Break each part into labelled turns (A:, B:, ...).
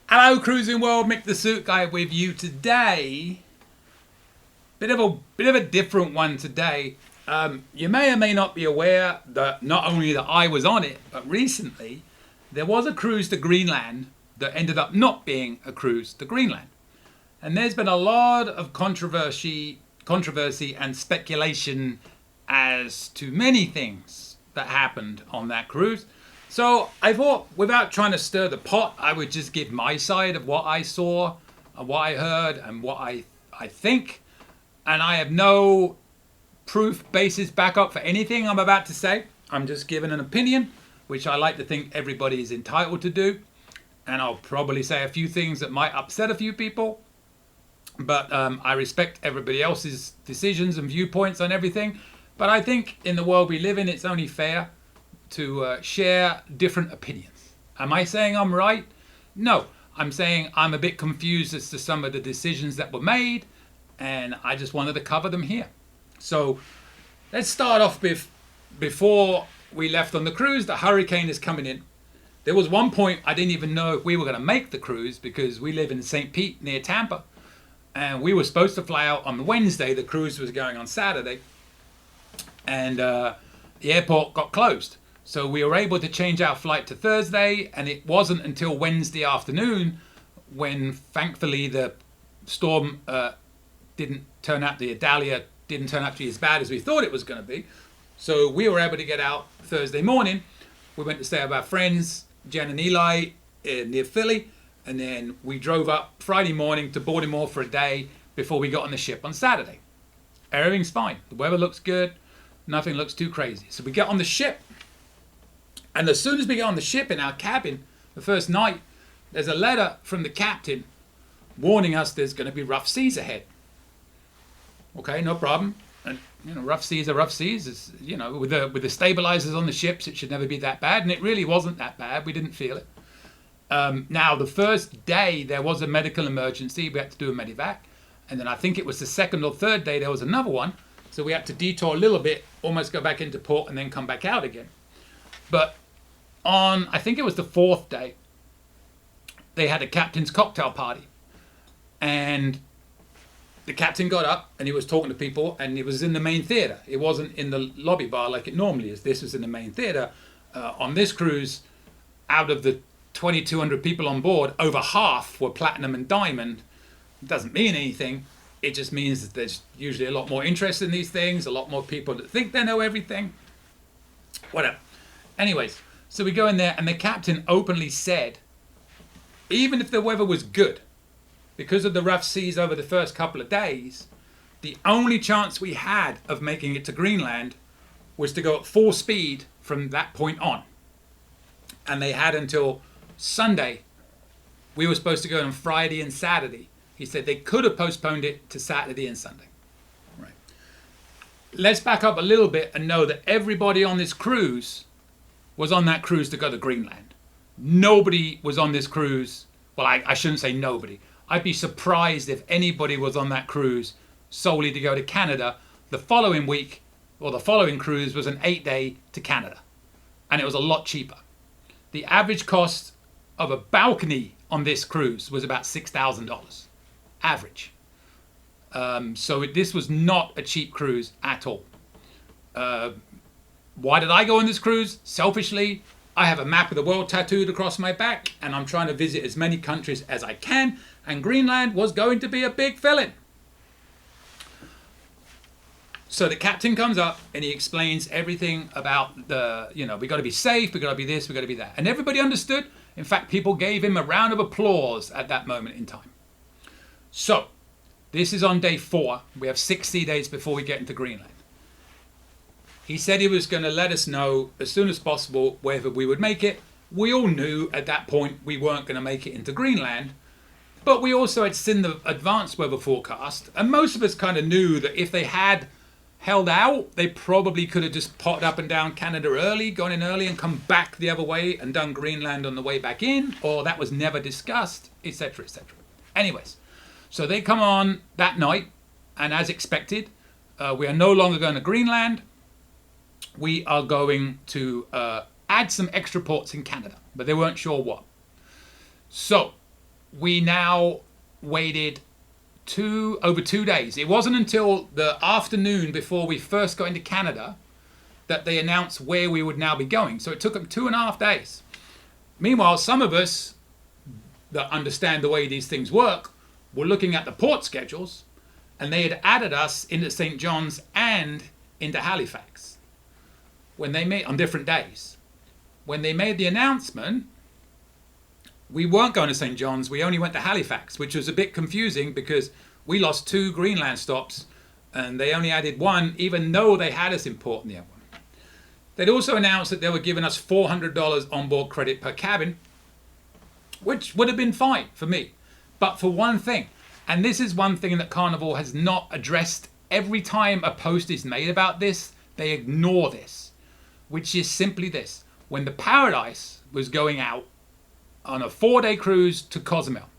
A: Hello, Cruising World. Mick the Suit Guy with you today. Bit of a different one today. You may or may not be aware that not only that I was on it, but recently there was a cruise to Greenland that ended up not being a cruise to Greenland. And there's been a lot of controversy and speculation as to many things that happened on that cruise. So I thought, without trying to stir the pot, I would just give my side of what I saw, and what I heard, and what I think. And I have no proof, basis, backup for anything I'm about to say. I'm just giving an opinion, which I like to think everybody is entitled to do. And I'll probably say a few things that might upset a few people. But I respect everybody else's decisions and viewpoints on everything. But I think in the world we live in, it's only fair to share different opinions. Am I saying I'm right? No. I'm saying I'm a bit confused as to some of the decisions that were made, and I just wanted to cover them here. So let's start off with, before we left on the cruise, the hurricane is coming in. There was one point I didn't even know if we were going to make the cruise, because we live in St. Pete near Tampa, and we were supposed to fly out on Wednesday. The cruise was going on Saturday, and the airport got closed. So we were able to change our flight to Thursday, and it wasn't until Wednesday afternoon when, thankfully, the storm didn't turn out, the Adalia didn't turn out to be as bad as we thought it was going to be. So we were able to get out Thursday morning. We went to stay with our friends, Jen and Eli, near Philly, and then we drove up Friday morning to Baltimore for a day before we got on the ship on Saturday. Everything's fine. The weather looks good. Nothing looks too crazy. So we get on the ship. And as soon as we get on the ship, in our cabin, the first night, there's a letter from the captain warning us there's going to be rough seas ahead. Okay, no problem. And rough seas are rough seas. It's, with the stabilizers on the ships, it should never be that bad, and it really wasn't that bad. We didn't feel it. Now, the first day there was a medical emergency. We had to do a medevac, and then I think it was the second or third day there was another one. So we had to detour a little bit, almost go back into port, and then come back out again. But on, I think it was the fourth day, they had a captain's cocktail party. And the captain got up and he was talking to people, and it was in the main theater. It wasn't in the lobby bar like it normally is. This was in the main theater. On this cruise, out of the 2,200 people on board, over half were platinum and diamond. It doesn't mean anything. It just means that there's usually a lot more interest in these things, a lot more people that think they know everything. Whatever. Anyways, so we go in there, and the captain openly said, even if the weather was good, because of the rough seas over the first couple of days, the only chance we had of making it to Greenland was to go at full speed from that point on. And they had until Sunday. We were supposed to go on Friday and Saturday. He said they could have postponed it to Saturday and Sunday. Right. Let's back up a little bit and know that everybody on this cruise was on that cruise to go to Greenland. Nobody was on this cruise. Well, I shouldn't say nobody. I'd be surprised if anybody was on that cruise solely to go to Canada. The following week, or the following cruise, was an 8-day to Canada. And it was a lot cheaper. The average cost of a balcony on this cruise was about $6,000. Average. So this was not a cheap cruise at all. Why did I go on this cruise? Selfishly, I have a map of the world tattooed across my back, and I'm trying to visit as many countries as I can, and Greenland was going to be a big fill-in. So the captain comes up and he explains everything about we got to be safe, we got to be this, we got to be that. And everybody understood. In fact, people gave him a round of applause at that moment in time. So this is on day 4. We have 6 sea days before we get into Greenland. He said he was going to let us know as soon as possible whether we would make it. We all knew at that point we weren't going to make it into Greenland, but we also had seen the advanced weather forecast, and most of us kind of knew that if they had held out, they probably could have just popped up and down Canada early, gone in early and come back the other way and done Greenland on the way back in, or that was never discussed, etc., etc. Anyways, so they come on that night, and as expected, we are no longer going to Greenland. We are going to add some extra ports in Canada, but they weren't sure what. So we now waited over 2 days. It wasn't until the afternoon before we first got into Canada that they announced where we would now be going. So it took them 2.5 days. Meanwhile, some of us that understand the way these things work were looking at the port schedules, and they had added us into St. John's and into Halifax when they made on different days. When they made the announcement, we weren't going to St. John's, we only went to Halifax, which was a bit confusing because we lost 2 Greenland stops and they only added 1, even though they had us in port in the other one. They'd also announced that they were giving us $400 onboard credit per cabin, which would have been fine for me. But for one thing, and this is one thing that Carnival has not addressed, every time a post is made about this, they ignore this, which is simply this. When the Paradise was going out on a 4-day cruise to Cozumel,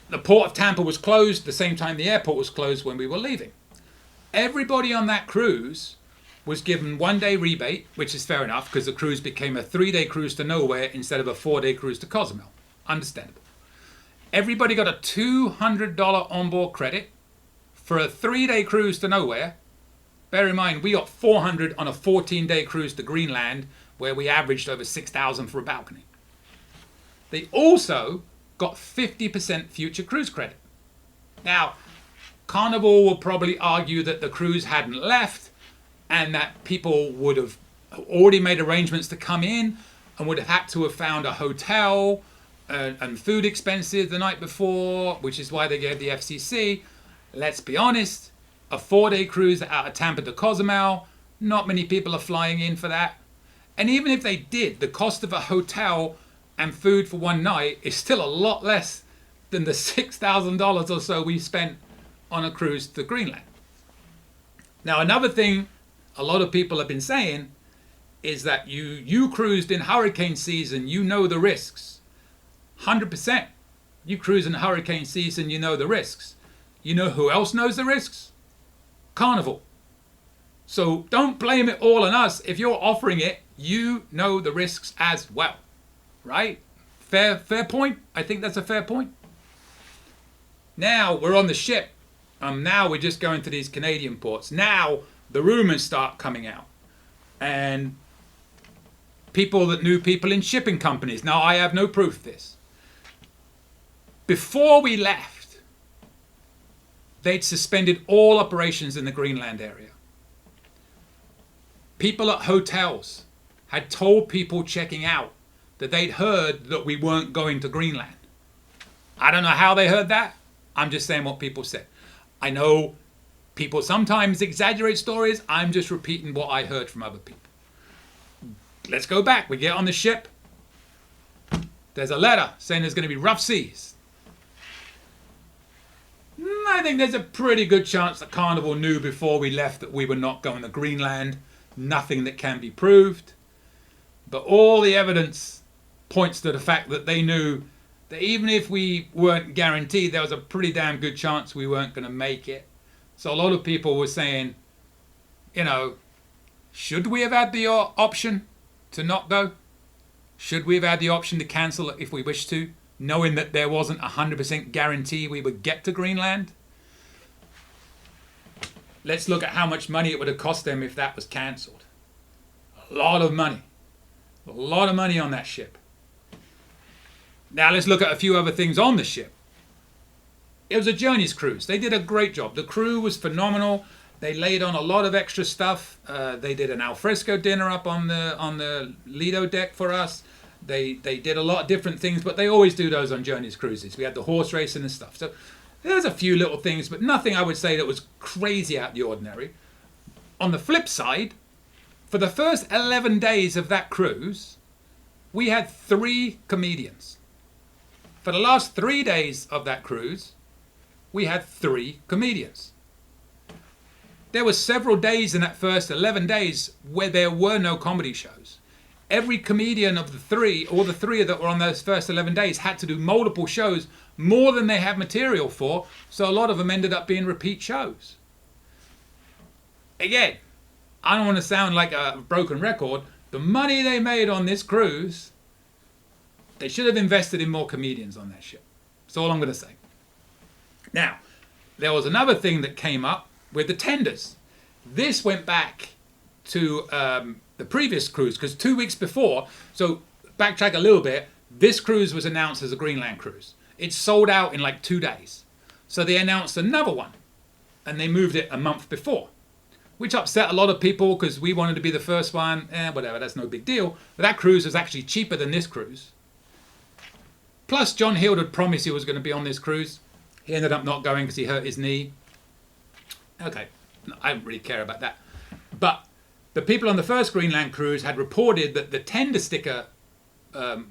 A: the port of Tampa was closed the same time the airport was closed when we were leaving. Everybody on that cruise was given 1-day rebate, which is fair enough because the cruise became a 3-day cruise to nowhere instead of a 4-day cruise to Cozumel. Understandable. Everybody got a $200 onboard credit for a 3-day cruise to nowhere. Bear in mind, we got $400 on a 14-day cruise to Greenland, where we averaged over $6,000 for a balcony. They also got 50% future cruise credit. Now, Carnival will probably argue that the cruise hadn't left and that people would have already made arrangements to come in and would have had to have found a hotel and food expenses the night before, which is why they gave the FCC. Let's be honest, a 4-day cruise out of Tampa to Cozumel, not many people are flying in for that. And even if they did, the cost of a hotel and food for one night is still a lot less than the $6,000 or so we spent on a cruise to Greenland. Now, another thing a lot of people have been saying is that you cruised in hurricane season, you know the risks. 100%. You cruise in hurricane season, you know the risks. You know who else knows the risks? Carnival. So don't blame it all on us. If you're offering it, you know the risks as well. Right? Fair point? I think that's a fair point. Now we're on the ship. Now we're just going to these Canadian ports. Now the rumors start coming out. And people that knew people in shipping companies. Now I have no proof of this. Before we left, they'd suspended all operations in the Greenland area. People at hotels had told people checking out that they'd heard that we weren't going to Greenland. I don't know how they heard that. I'm just saying what people said. I know people sometimes exaggerate stories. I'm just repeating what I heard from other people. Let's go back. We get on the ship. There's a letter saying there's going to be rough seas. I think there's a pretty good chance that Carnival knew before we left that we were not going to Greenland. Nothing that can be proved. But all the evidence points to the fact that they knew that even if we weren't guaranteed, there was a pretty damn good chance we weren't going to make it. So a lot of people were saying, you know, should we have had the option to not go? Should we have had the option to cancel it if we wished to, knowing that there wasn't a 100% guarantee we would get to Greenland? Let's look at how much money it would have cost them if that was cancelled. A lot of money. A lot of money on that ship. Now let's look at a few other things on the ship. It was a Journeys cruise. They did a great job. The crew was phenomenal. They laid on a lot of extra stuff. They did an alfresco dinner up on the Lido deck for us. They did a lot of different things, but they always do those on Journeys cruises. We had the horse racing and stuff. So there's a few little things, but nothing I would say that was crazy out of the ordinary. On the flip side, for the first 11 days of that cruise, we had 3 comedians. For the last 3 days of that cruise, we had 3 comedians. There were several days in that first 11 days where there were no comedy shows. Every comedian of the 3, or the 3 that were on those first 11 days, had to do multiple shows, more than they had material for, so a lot of them ended up being repeat shows. Again, I don't want to sound like a broken record. The money they made on this cruise They should have invested in more comedians on that ship. That's all I'm going to say. Now, there was another thing that came up with the tenders. This went back to the previous cruise, because 2 weeks before, so backtrack a little bit, this cruise was announced as a Greenland Cruise. It sold out in like 2 days. So they announced another one, and they moved it a month before, which upset a lot of people because we wanted to be the first one. Whatever, that's no big deal. But that cruise was actually cheaper than this cruise. Plus, John Hill had promised he was going to be on this cruise. He ended up not going because he hurt his knee. Okay, no, I don't really care about that. But the people on the first Greenland Cruise had reported that the tender sticker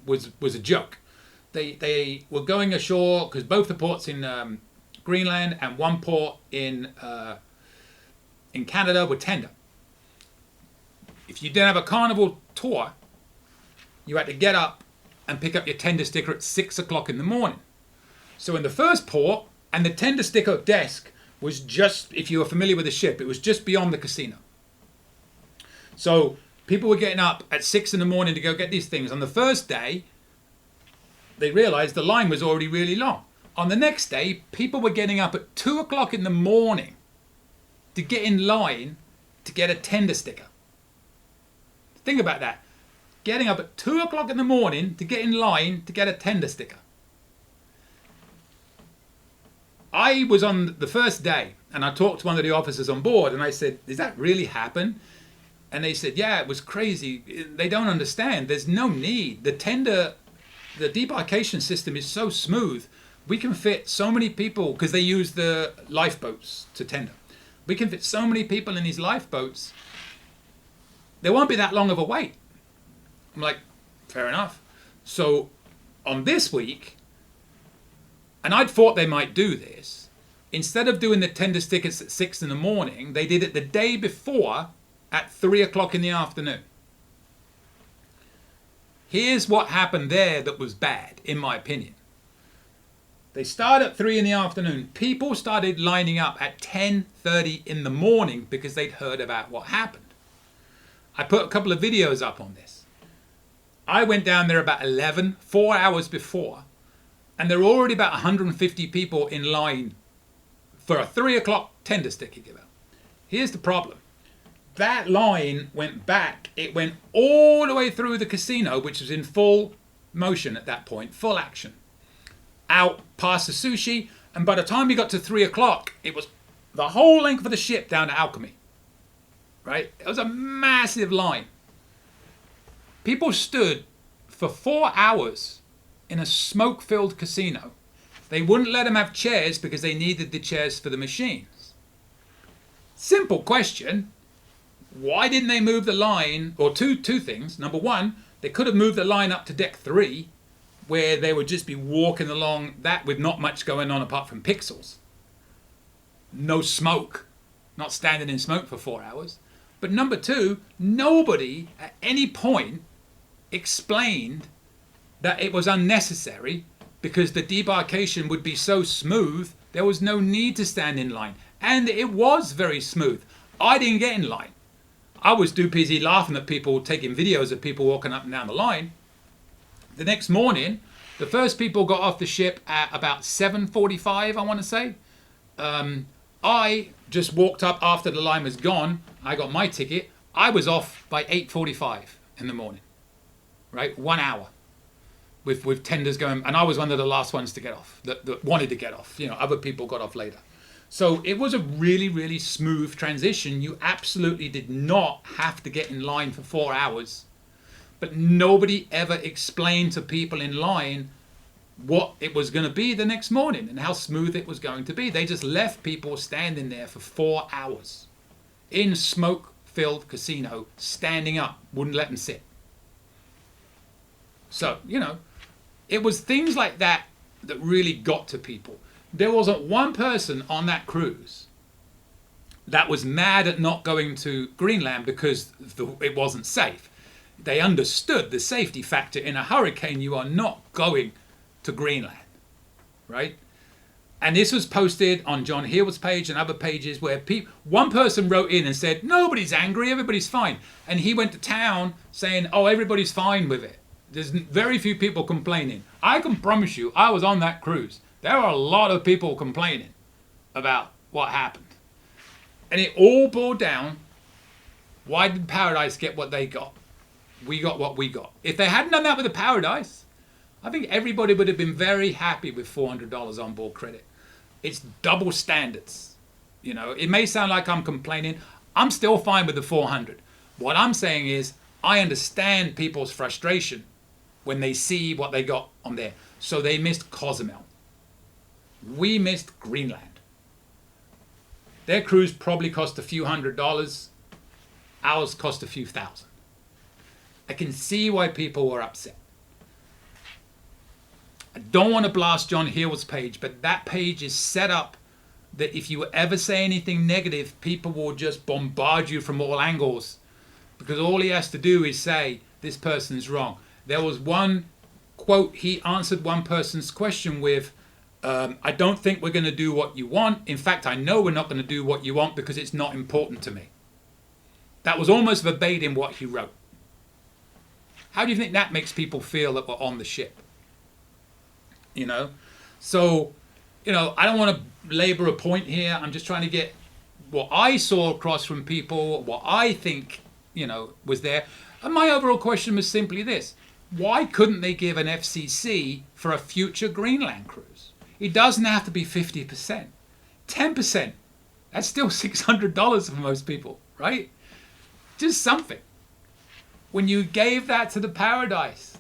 A: was a joke. They were going ashore because both the ports in Greenland and one port in Canada were tender. If you didn't have a Carnival tour, you had to get up and pick up your tender sticker at 6 o'clock in the morning. So in the first port, and the tender sticker desk was just, if you were familiar with the ship, it was just beyond the casino. So people were getting up at 6 in the morning to go get these things. On the first day, they realized the line was already really long. On the next day, people were getting up at 2 o'clock in the morning to get in line to get a tender sticker. Think about that. Getting up at 2 o'clock in the morning to get in line to get a tender sticker. I was on the first day and I talked to one of the officers on board and I said, "Does that really happen?" And they said, "Yeah, it was crazy. They don't understand. There's no need. The debarkation system is so smooth. We can fit so many people," because they use the lifeboats to tender. "We can fit so many people in these lifeboats. There won't be that long of a wait." I'm like, fair enough. So on this week, and I'd thought they might do this, instead of doing the tender stickers at 6 in the morning, they did it the day before at 3 o'clock in the afternoon. Here's what happened there that was bad, in my opinion. They started at 3 in the afternoon. People started lining up at 10:30 in the morning because they'd heard about what happened. I put a couple of videos up on this. I went down there about 11, 4 hours before, and there were already about 150 people in line for a 3 o'clock tender sticker giveout. Here's the problem. That line went back. It went all the way through the casino, which was in full motion at that point, full action. Out past the sushi, and by the time we got to 3 o'clock, it was the whole length of the ship down to Alchemy. Right? It was a massive line. People stood for 4 hours in a smoke-filled casino. They wouldn't let them have chairs because they needed the chairs for the machines. Simple question. Why didn't they move the line? Or two things. Number one, they could have moved the line up to deck 3, where they would just be walking along that with not much going on apart from pixels. No smoke. Not standing in smoke for 4 hours. But number two, nobody at any point explained that it was unnecessary because the debarkation would be so smooth, there was no need to stand in line. And it was very smooth. I didn't get in line. I was too busy laughing at people, taking videos of people walking up and down the line. The next morning, the first people got off the ship at about 7:45, I want to say. I just walked up after the line was gone. I got my ticket. I was off by 8:45 in the morning. Right? 1 hour. With tenders going, and I was one of the last ones to get off, that wanted to get off. You know, other people got off later. So it was a really, really smooth transition. You absolutely did not have to get in line for 4 hours. But nobody ever explained to people in line what it was going to be the next morning and how smooth it was going to be. They just left people standing there for 4 hours in smoke-filled casino, standing up, wouldn't let them sit. So, you know, it was things like that that really got to people. There wasn't one person on that cruise that was mad at not going to Greenland because it wasn't safe. They understood the safety factor. In a hurricane, you are not going to Greenland, right? And this was posted on John Hill's page and other pages where one person wrote in and said, "Nobody's angry, everybody's fine." And he went to town saying, "Oh, everybody's fine with it." There's very few people complaining. I can promise you, I was on that cruise. There are a lot of people complaining about what happened. And it all boiled down, why did Paradise get what they got? We got what we got. If they hadn't done that with the Paradise, I think everybody would have been very happy with $400 on board credit. It's double standards. You know, it may sound like I'm complaining. I'm still fine with the 400. What I'm saying is, I understand people's frustration when they see what they got on there. So they missed Cozumel. We missed Greenland. Their cruise probably cost a few $100s. Ours cost a few thousand. I can see why people were upset. I don't want to blast John Hill's page, but that page is set up that if you ever say anything negative, people will just bombard you from all angles, because all he has to do is say, this person's wrong. There was one quote, he answered one person's question with, I don't think we're going to do what you want. In fact, I know we're not going to do what you want because it's not important to me. That was almost verbatim what he wrote. How do you think that makes people feel that we're on the ship? You know? So, you know, I don't want to labor a point here. I'm just trying to get what I saw across from people, what I think, you know, was there. And my overall question was simply this. Why couldn't they give an FCC for a future Greenland cruise? It doesn't have to be 50%. 10%. That's still $600 for most people, right? Just something. When you gave that to the Paradise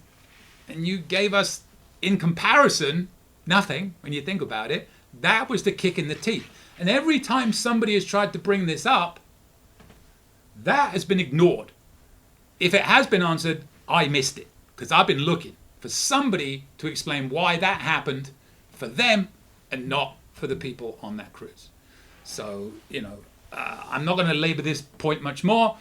A: and you gave us, in comparison, nothing, when you think about it, that was the kick in the teeth. And every time somebody has tried to bring this up, that has been ignored. If it has been answered, I missed it, because I've been looking for somebody to explain why that happened for them and not for the people on that cruise. So, you know, I'm not going to labor this point much more.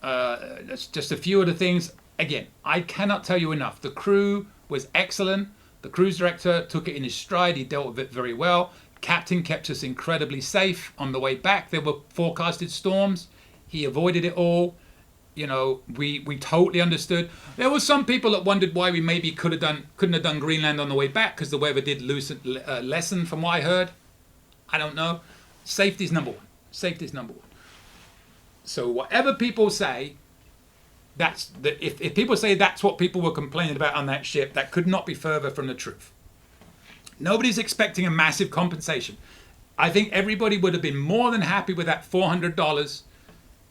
A: That's just a few of the things. Again, I cannot tell you enough. The crew was excellent. The cruise director took it in his stride. He dealt with it very well. Captain kept us incredibly safe on the way back. There were forecasted storms. He avoided it all. You know, we totally understood. There were some people that wondered why we maybe couldn't have done Greenland on the way back, because the weather did lessen from what I heard. I don't know. Safety's number one. Safety's number one. So whatever people say, if people say that's what people were complaining about on that ship, that could not be further from the truth. Nobody's expecting a massive compensation. I think everybody would have been more than happy with that $400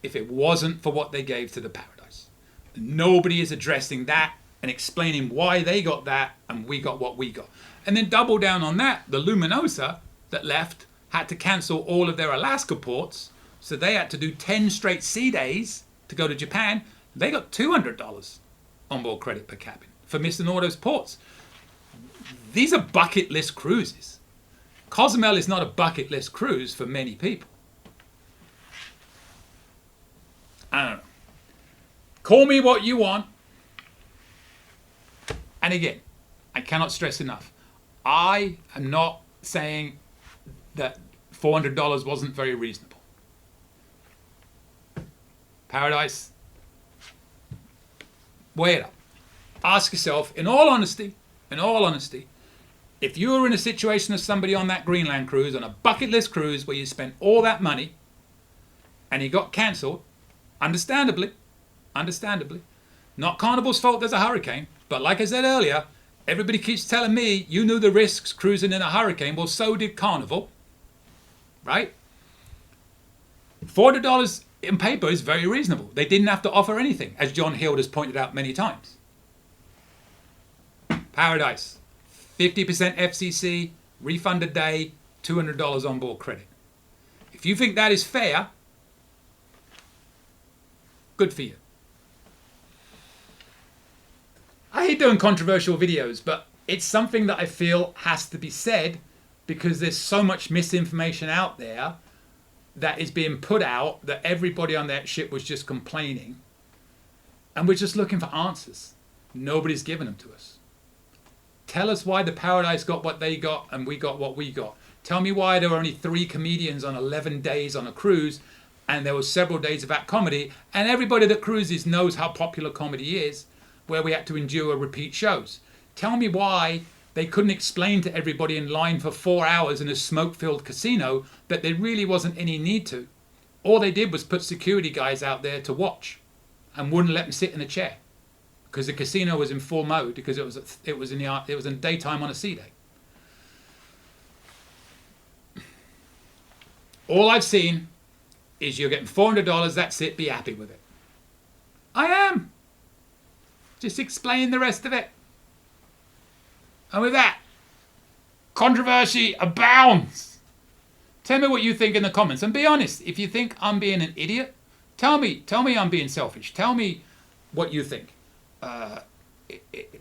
A: if it wasn't for what they gave to the Paradise. Nobody is addressing that and explaining why they got that and we got what we got. And then double down on that, the Luminosa that left had to cancel all of their Alaska ports, so they had to do 10 straight sea days to go to Japan. They got $200 onboard credit per cabin for missing all those ports. These are bucket list cruises. Cozumel is not a bucket list cruise for many people. I don't know. Call me what you want. And again, I cannot stress enough. I am not saying that $400 wasn't very reasonable. Paradise, weigh it up. Ask yourself, in all honesty, if you were in a situation of somebody on that Greenland cruise, on a bucket list cruise where you spent all that money and it got cancelled, understandably, not Carnival's fault there's a hurricane, but like I said earlier, everybody keeps telling me you knew the risks cruising in a hurricane. Well, so did Carnival, right? $400 in paper is very reasonable. They didn't have to offer anything, as John Hill has pointed out many times. Paradise, 50% FCC, refund a day, $200 on board credit. If you think that is fair, good for you. I hate doing controversial videos, but it's something that I feel has to be said because there's so much misinformation out there that is being put out that everybody on that ship was just complaining. And we're just looking for answers. Nobody's giving them to us. Tell us why the Paradise got what they got and we got what we got. Tell me why there were only 3 comedians on 11 days on a cruise and there were several days of that comedy, and everybody that cruises knows how popular comedy is. where we had to endure repeat shows. Tell me why they couldn't explain to everybody in line for 4 hours in a smoke-filled casino that there really wasn't any need to. All they did was put security guys out there to watch and wouldn't let them sit in a chair because the casino was in full mode because it was in daytime on a sea day. All I've seen is you're getting $400, that's it, be happy with it. I am. Just explain the rest of it. And with that, controversy abounds. Tell me what you think in the comments. And be honest, if you think I'm being an idiot, tell me I'm being selfish. Tell me what you think.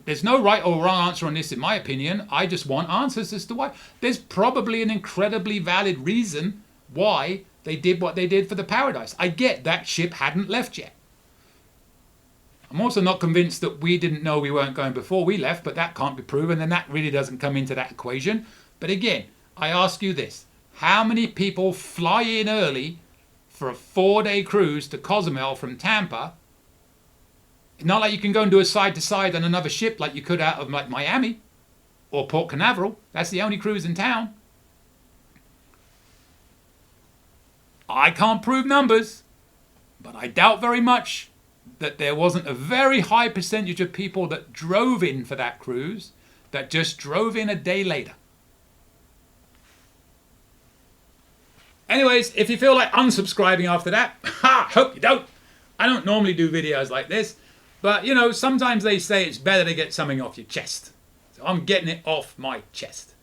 A: There's no right or wrong answer on this, in my opinion. I just want answers as to why. There's probably an incredibly valid reason why they did what they did for the Paradise. I get that ship hadn't left yet. I'm also not convinced that we didn't know we weren't going before we left, but that can't be proven, and that really doesn't come into that equation. But again, I ask you this. How many people fly in early for a 4-day cruise to Cozumel from Tampa? It's not like you can go and do a side-to-side on another ship like you could out of like Miami or Port Canaveral. That's the only cruise in town. I can't prove numbers, but I doubt very much that there wasn't a very high percentage of people that drove in for that cruise that just drove in a day later. Anyways, if you feel like unsubscribing after that, hope you don't. I don't normally do videos like this, but you know, sometimes they say it's better to get something off your chest. So I'm getting it off my chest.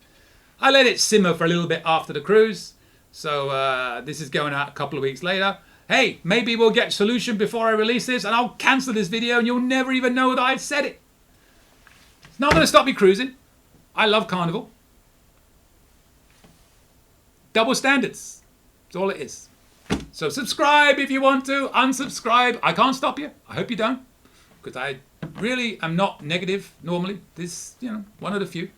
A: I let it simmer for a little bit after the cruise. So this is going out a couple of weeks later. Hey, maybe we'll get a solution before I release this and I'll cancel this video and you'll never even know that I've said it. It's not going to stop me cruising. I love Carnival. Double standards. That's all it is. So subscribe if you want to. Unsubscribe. I can't stop you. I hope you don't. Because I really am not negative normally. This, you know, one of the few.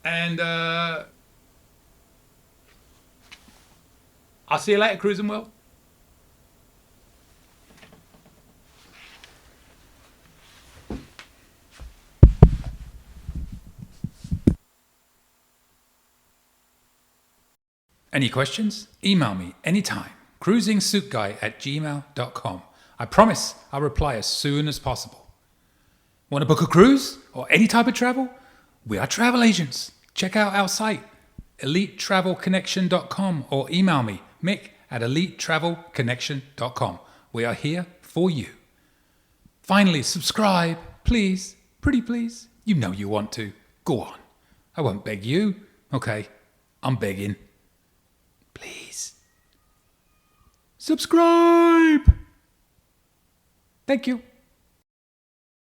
A: And I'll see you later, Cruising World. Any questions? Email me anytime. cruisingsuitguy@gmail.com. I promise I'll reply as soon as possible. Want to book a cruise or any type of travel? We are travel agents. Check out our site, elitetravelconnection.com, or email me, Mick, at elitetravelconnection.com. We are here for you. Finally, subscribe, please. Pretty please. You know you want to. Go on. I won't beg you. Okay, I'm begging. Please. Subscribe. Thank you.